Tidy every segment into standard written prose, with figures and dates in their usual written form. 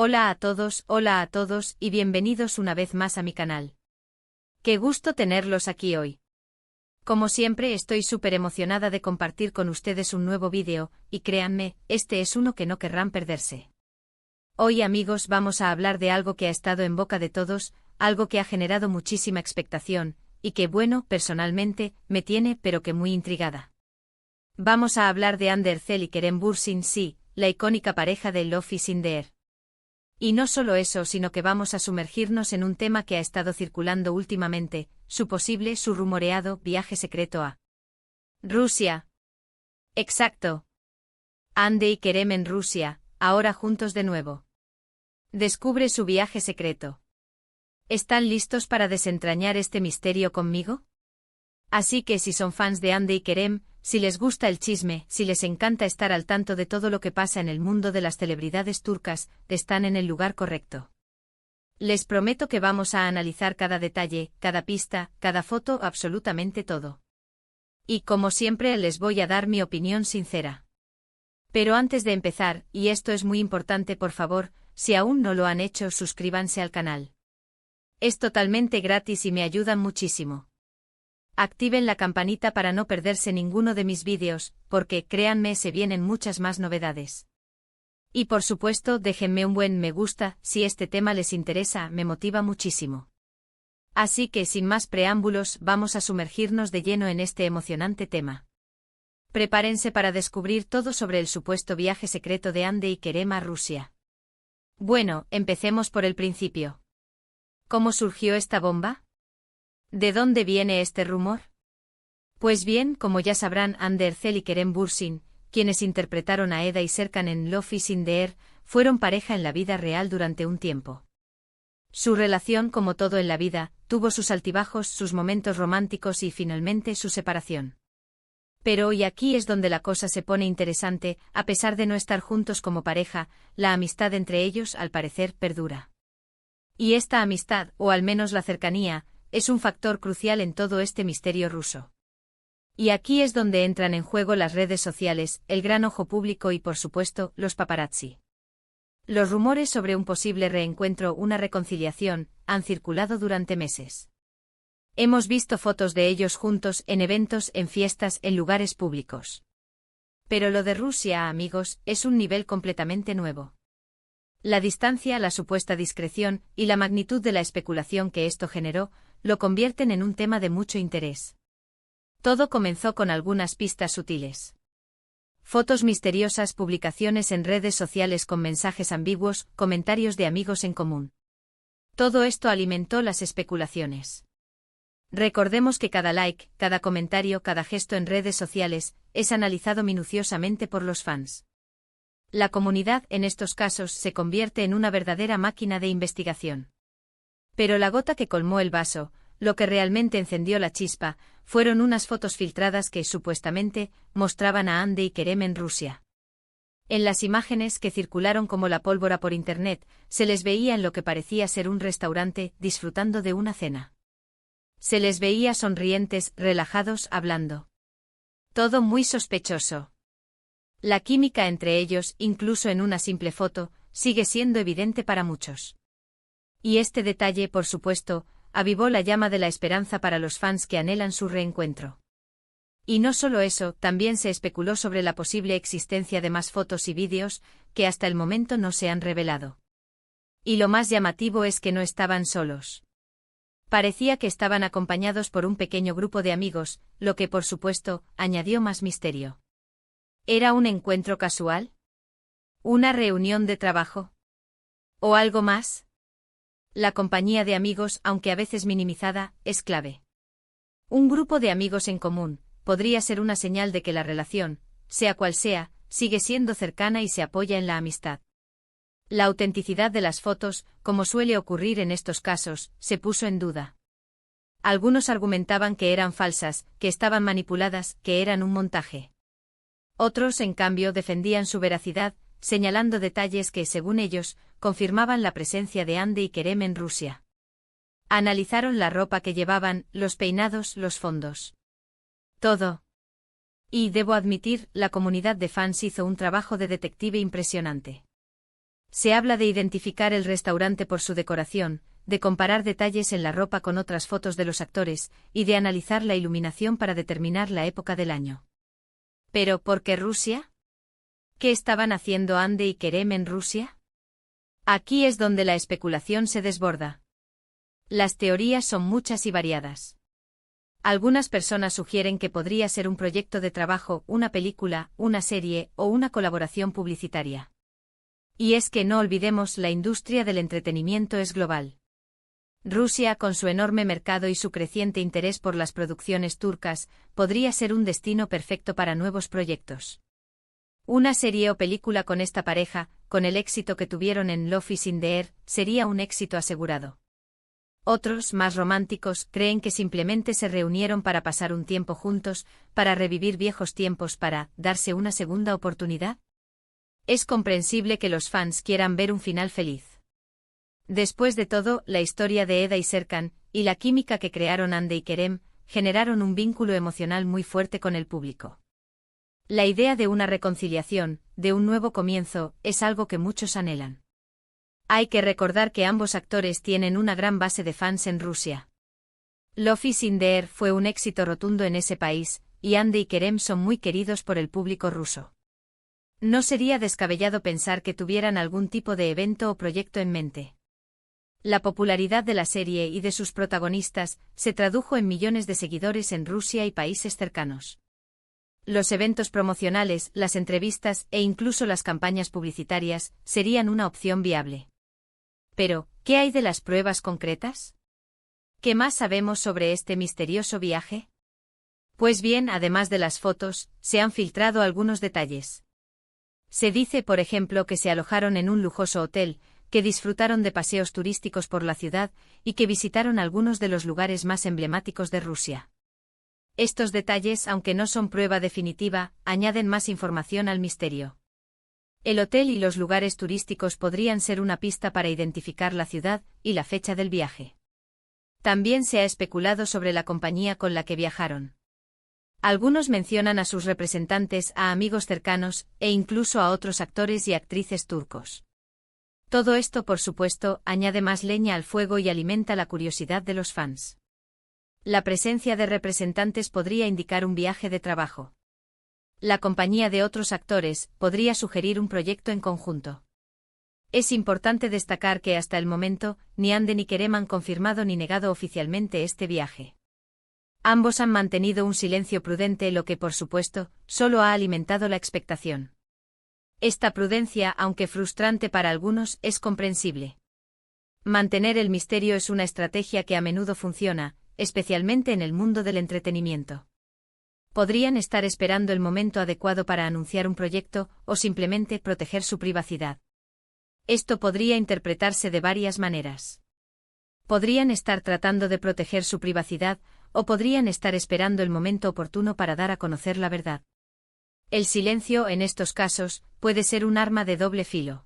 Hola a todos y bienvenidos una vez más a mi canal. Qué gusto tenerlos aquí hoy. Como siempre estoy súper emocionada de compartir con ustedes un nuevo vídeo, y créanme, este es uno que no querrán perderse. Hoy amigos vamos a hablar de algo que ha estado en boca de todos, algo que ha generado muchísima expectación, y que bueno, personalmente, me tiene pero que muy intrigada. Vamos a hablar de Hande Erçel y Kerem Bürsin, sí, la icónica pareja de Love is in the Air. Y no solo eso, sino que vamos a sumergirnos en un tema que ha estado circulando últimamente, su rumoreado viaje secreto a Rusia. Exacto. Hande y Kerem en Rusia, ahora juntos de nuevo. Descubre su viaje secreto. ¿Están listos para desentrañar este misterio conmigo? Así que si son fans de Hande y Kerem, si les gusta el chisme, si les encanta estar al tanto de todo lo que pasa en el mundo de las celebridades turcas, están en el lugar correcto. Les prometo que vamos a analizar cada detalle, cada pista, cada foto, absolutamente todo. Y como siempre les voy a dar mi opinión sincera. Pero antes de empezar, y esto es muy importante, por favor, si aún no lo han hecho, suscríbanse al canal. Es totalmente gratis y me ayudan muchísimo. Activen la campanita para no perderse ninguno de mis vídeos, porque, créanme, se vienen muchas más novedades. Y por supuesto, déjenme un buen me gusta, si este tema les interesa, me motiva muchísimo. Así que sin más preámbulos, vamos a sumergirnos de lleno en este emocionante tema. Prepárense para descubrir todo sobre el supuesto viaje secreto de Hande y Kerem a Rusia. Bueno, empecemos por el principio. ¿Cómo surgió esta bomba? ¿De dónde viene este rumor? Pues bien, como ya sabrán, Hande Erçel y Kerem Bürsin, quienes interpretaron a Eda y Serkan en Love is in the Air, fueron pareja en la vida real durante un tiempo. Su relación, como todo en la vida, tuvo sus altibajos, sus momentos románticos y finalmente su separación. Pero hoy aquí es donde la cosa se pone interesante, a pesar de no estar juntos como pareja, la amistad entre ellos al parecer perdura. Y esta amistad, o al menos la cercanía, es un factor crucial en todo este misterio ruso. Y aquí es donde entran en juego las redes sociales, el gran ojo público y por supuesto, los paparazzi. Los rumores sobre un posible reencuentro, una reconciliación, han circulado durante meses. Hemos visto fotos de ellos juntos en eventos, en fiestas, en lugares públicos. Pero lo de Rusia, amigos, es un nivel completamente nuevo. La distancia, la supuesta discreción y la magnitud de la especulación que esto generó, lo convierten en un tema de mucho interés. Todo comenzó con algunas pistas sutiles. Fotos misteriosas, publicaciones en redes sociales con mensajes ambiguos, comentarios de amigos en común. Todo esto alimentó las especulaciones. Recordemos que cada like, cada comentario, cada gesto en redes sociales, es analizado minuciosamente por los fans. La comunidad, en estos casos, se convierte en una verdadera máquina de investigación. Pero la gota que colmó el vaso, lo que realmente encendió la chispa, fueron unas fotos filtradas que, supuestamente, mostraban a Hande y Kerem en Rusia. En las imágenes que circularon como la pólvora por internet, se les veía en lo que parecía ser un restaurante, disfrutando de una cena. Se les veía sonrientes, relajados, hablando. Todo muy sospechoso. La química entre ellos, incluso en una simple foto, sigue siendo evidente para muchos. Y este detalle, por supuesto, avivó la llama de la esperanza para los fans que anhelan su reencuentro. Y no solo eso, también se especuló sobre la posible existencia de más fotos y vídeos, que hasta el momento no se han revelado. Y lo más llamativo es que no estaban solos. Parecía que estaban acompañados por un pequeño grupo de amigos, lo que por supuesto, añadió más misterio. ¿Era un encuentro casual? ¿Una reunión de trabajo? ¿O algo más? La compañía de amigos, aunque a veces minimizada, es clave. Un grupo de amigos en común podría ser una señal de que la relación, sea cual sea, sigue siendo cercana y se apoya en la amistad. La autenticidad de las fotos, como suele ocurrir en estos casos, se puso en duda. Algunos argumentaban que eran falsas, que estaban manipuladas, que eran un montaje. Otros, en cambio, defendían su veracidad, señalando detalles que, según ellos, confirmaban la presencia de Hande y Kerem en Rusia. Analizaron la ropa que llevaban, los peinados, los fondos. Todo. Y, debo admitir, la comunidad de fans hizo un trabajo de detective impresionante. Se habla de identificar el restaurante por su decoración, de comparar detalles en la ropa con otras fotos de los actores, y de analizar la iluminación para determinar la época del año. ¿Pero por qué Rusia? ¿Qué estaban haciendo Ande y Kerem en Rusia? Aquí es donde la especulación se desborda. Las teorías son muchas y variadas. Algunas personas sugieren que podría ser un proyecto de trabajo, una película, una serie o una colaboración publicitaria. Y es que no olvidemos, la industria del entretenimiento es global. Rusia, con su enorme mercado y su creciente interés por las producciones turcas, podría ser un destino perfecto para nuevos proyectos. Una serie o película con esta pareja, con el éxito que tuvieron en Love is in the Air, sería un éxito asegurado. Otros, más románticos, creen que simplemente se reunieron para pasar un tiempo juntos, para revivir viejos tiempos, para darse una segunda oportunidad. Es comprensible que los fans quieran ver un final feliz. Después de todo, la historia de Eda y Serkan, y la química que crearon Ande y Kerem, generaron un vínculo emocional muy fuerte con el público. La idea de una reconciliación, de un nuevo comienzo, es algo que muchos anhelan. Hay que recordar que ambos actores tienen una gran base de fans en Rusia. Love is in the Air fue un éxito rotundo en ese país, y Ande y Kerem son muy queridos por el público ruso. No sería descabellado pensar que tuvieran algún tipo de evento o proyecto en mente. La popularidad de la serie y de sus protagonistas se tradujo en millones de seguidores en Rusia y países cercanos. Los eventos promocionales, las entrevistas e incluso las campañas publicitarias serían una opción viable. Pero, ¿qué hay de las pruebas concretas? ¿Qué más sabemos sobre este misterioso viaje? Pues bien, además de las fotos, se han filtrado algunos detalles. Se dice, por ejemplo, que se alojaron en un lujoso hotel, que disfrutaron de paseos turísticos por la ciudad y que visitaron algunos de los lugares más emblemáticos de Rusia. Estos detalles, aunque no son prueba definitiva, añaden más información al misterio. El hotel y los lugares turísticos podrían ser una pista para identificar la ciudad y la fecha del viaje. También se ha especulado sobre la compañía con la que viajaron. Algunos mencionan a sus representantes, a amigos cercanos, e incluso a otros actores y actrices turcos. Todo esto, por supuesto, añade más leña al fuego y alimenta la curiosidad de los fans. La presencia de representantes podría indicar un viaje de trabajo. La compañía de otros actores podría sugerir un proyecto en conjunto. Es importante destacar que hasta el momento, ni Ande ni Kerem han confirmado ni negado oficialmente este viaje. Ambos han mantenido un silencio prudente, lo que, por supuesto, solo ha alimentado la expectación. Esta prudencia, aunque frustrante para algunos, es comprensible. Mantener el misterio es una estrategia que a menudo funciona, especialmente en el mundo del entretenimiento. Podrían estar esperando el momento adecuado para anunciar un proyecto, o simplemente proteger su privacidad. Esto podría interpretarse de varias maneras. Podrían estar tratando de proteger su privacidad, o podrían estar esperando el momento oportuno para dar a conocer la verdad. El silencio, en estos casos, puede ser un arma de doble filo.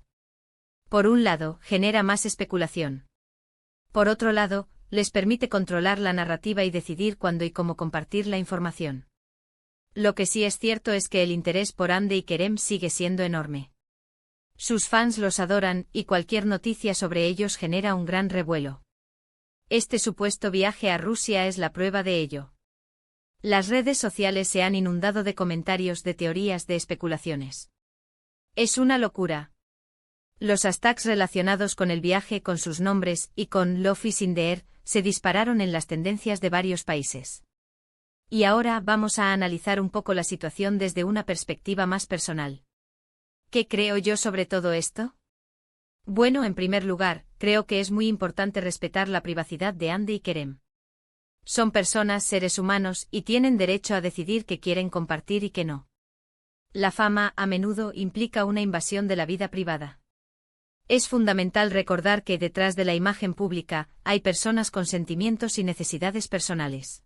Por un lado, genera más especulación. Por otro lado, les permite controlar la narrativa y decidir cuándo y cómo compartir la información. Lo que sí es cierto es que el interés por Ande y Kerem sigue siendo enorme. Sus fans los adoran y cualquier noticia sobre ellos genera un gran revuelo. Este supuesto viaje a Rusia es la prueba de ello. Las redes sociales se han inundado de comentarios, de teorías, de especulaciones. Es una locura. Los hashtags relacionados con el viaje, con sus nombres y con Love is in the Air se dispararon en las tendencias de varios países. Y ahora vamos a analizar un poco la situación desde una perspectiva más personal. ¿Qué creo yo sobre todo esto? Bueno, en primer lugar, creo que es muy importante respetar la privacidad de Ande y Kerem. Son personas, seres humanos, y tienen derecho a decidir qué quieren compartir y qué no. La fama, a menudo, implica una invasión de la vida privada. Es fundamental recordar que detrás de la imagen pública hay personas con sentimientos y necesidades personales.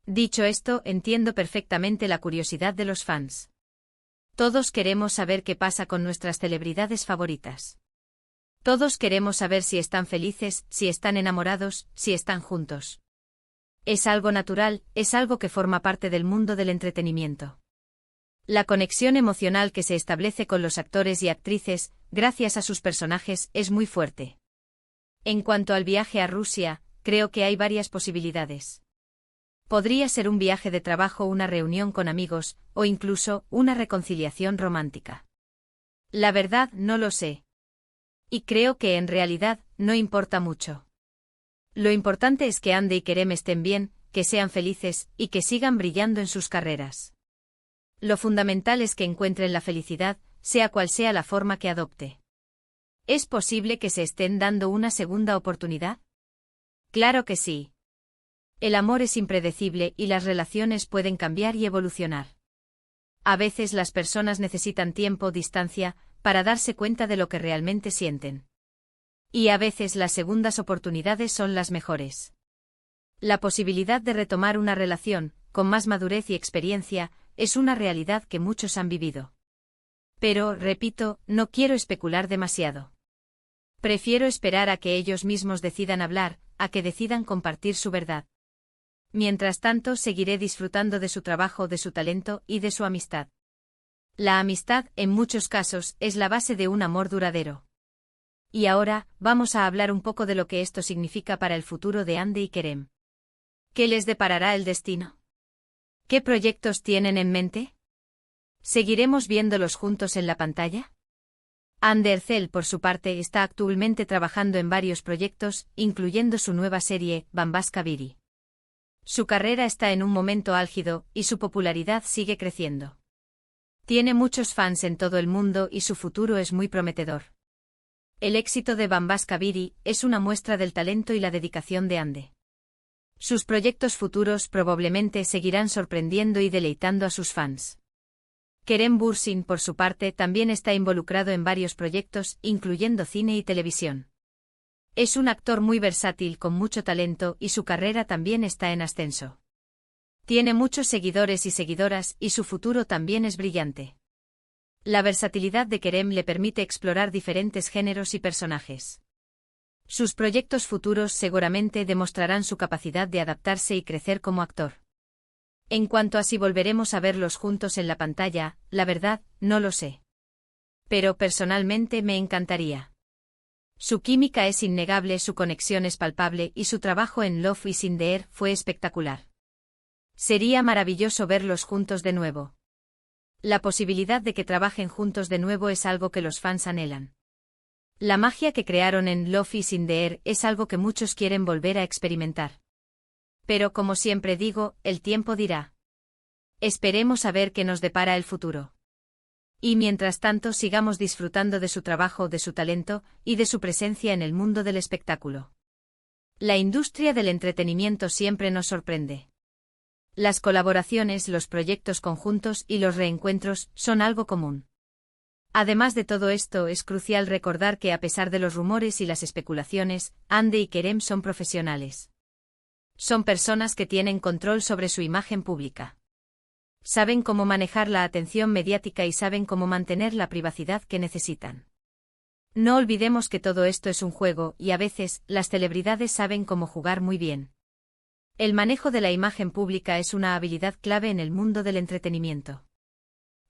Dicho esto, entiendo perfectamente la curiosidad de los fans. Todos queremos saber qué pasa con nuestras celebridades favoritas. Todos queremos saber si están felices, si están enamorados, si están juntos. Es algo natural, es algo que forma parte del mundo del entretenimiento. La conexión emocional que se establece con los actores y actrices gracias a sus personajes, es muy fuerte. En cuanto al viaje a Rusia, creo que hay varias posibilidades. Podría ser un viaje de trabajo, una reunión con amigos, o incluso una reconciliación romántica. La verdad, no lo sé. Y creo que en realidad, no importa mucho. Lo importante es que Hande y Kerem estén bien, que sean felices, y que sigan brillando en sus carreras. Lo fundamental es que encuentren la felicidad, sea cual sea la forma que adopte. ¿Es posible que se estén dando una segunda oportunidad? Claro que sí. El amor es impredecible y las relaciones pueden cambiar y evolucionar. A veces las personas necesitan tiempo, distancia, para darse cuenta de lo que realmente sienten. Y a veces las segundas oportunidades son las mejores. La posibilidad de retomar una relación, con más madurez y experiencia, es una realidad que muchos han vivido. Pero, repito, no quiero especular demasiado. Prefiero esperar a que ellos mismos decidan hablar, a que decidan compartir su verdad. Mientras tanto, seguiré disfrutando de su trabajo, de su talento y de su amistad. La amistad, en muchos casos, es la base de un amor duradero. Y ahora, vamos a hablar un poco de lo que esto significa para el futuro de Hande y Kerem. ¿Qué les deparará el destino? ¿Qué proyectos tienen en mente? ¿Seguiremos viéndolos juntos en la pantalla? Hande Erçel, por su parte, está actualmente trabajando en varios proyectos, incluyendo su nueva serie, Bambaşka Biri. Su carrera está en un momento álgido, y su popularidad sigue creciendo. Tiene muchos fans en todo el mundo y su futuro es muy prometedor. El éxito de Bambaşka Biri es una muestra del talento y la dedicación de Hande. Sus proyectos futuros probablemente seguirán sorprendiendo y deleitando a sus fans. Kerem Bürsin, por su parte, también está involucrado en varios proyectos, incluyendo cine y televisión. Es un actor muy versátil con mucho talento y su carrera también está en ascenso. Tiene muchos seguidores y seguidoras y su futuro también es brillante. La versatilidad de Kerem le permite explorar diferentes géneros y personajes. Sus proyectos futuros seguramente demostrarán su capacidad de adaptarse y crecer como actor. En cuanto a si volveremos a verlos juntos en la pantalla, la verdad, no lo sé. Pero personalmente me encantaría. Su química es innegable, su conexión es palpable y su trabajo en Love is in the Air fue espectacular. Sería maravilloso verlos juntos de nuevo. La posibilidad de que trabajen juntos de nuevo es algo que los fans anhelan. La magia que crearon en Love is in the Air es algo que muchos quieren volver a experimentar. Pero como siempre digo, el tiempo dirá. Esperemos a ver qué nos depara el futuro. Y mientras tanto sigamos disfrutando de su trabajo, de su talento, y de su presencia en el mundo del espectáculo. La industria del entretenimiento siempre nos sorprende. Las colaboraciones, los proyectos conjuntos y los reencuentros son algo común. Además de todo esto, es crucial recordar que a pesar de los rumores y las especulaciones, Hande y Kerem son profesionales. Son personas que tienen control sobre su imagen pública. Saben cómo manejar la atención mediática y saben cómo mantener la privacidad que necesitan. No olvidemos que todo esto es un juego y a veces las celebridades saben cómo jugar muy bien. El manejo de la imagen pública es una habilidad clave en el mundo del entretenimiento.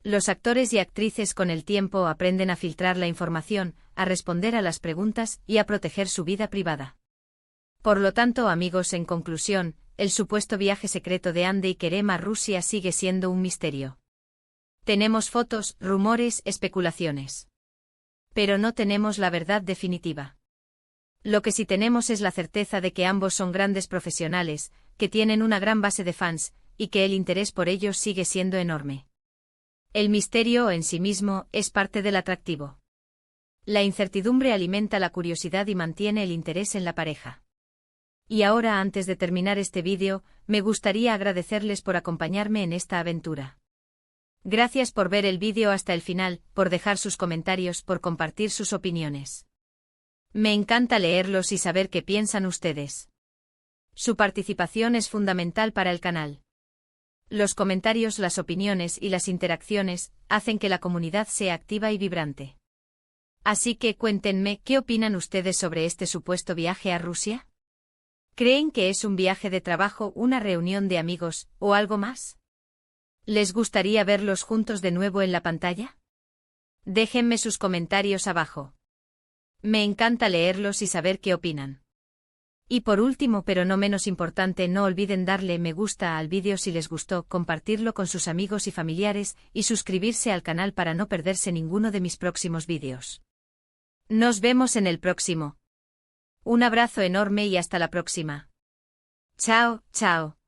Los actores y actrices con el tiempo aprenden a filtrar la información, a responder a las preguntas y a proteger su vida privada. Por lo tanto, amigos, en conclusión, el supuesto viaje secreto de Hande y Kerem a Rusia sigue siendo un misterio. Tenemos fotos, rumores, especulaciones. Pero no tenemos la verdad definitiva. Lo que sí tenemos es la certeza de que ambos son grandes profesionales, que tienen una gran base de fans, y que el interés por ellos sigue siendo enorme. El misterio en sí mismo es parte del atractivo. La incertidumbre alimenta la curiosidad y mantiene el interés en la pareja. Y ahora, antes de terminar este vídeo, me gustaría agradecerles por acompañarme en esta aventura. Gracias por ver el vídeo hasta el final, por dejar sus comentarios, por compartir sus opiniones. Me encanta leerlos y saber qué piensan ustedes. Su participación es fundamental para el canal. Los comentarios, las opiniones y las interacciones hacen que la comunidad sea activa y vibrante. Así que cuéntenme qué opinan ustedes sobre este supuesto viaje a Rusia. ¿Creen que es un viaje de trabajo, una reunión de amigos, o algo más? ¿Les gustaría verlos juntos de nuevo en la pantalla? Déjenme sus comentarios abajo. Me encanta leerlos y saber qué opinan. Y por último, pero no menos importante, no olviden darle me gusta al vídeo si les gustó, compartirlo con sus amigos y familiares, y suscribirse al canal para no perderse ninguno de mis próximos vídeos. Nos vemos en el próximo. Un abrazo enorme y hasta la próxima. Chao, chao.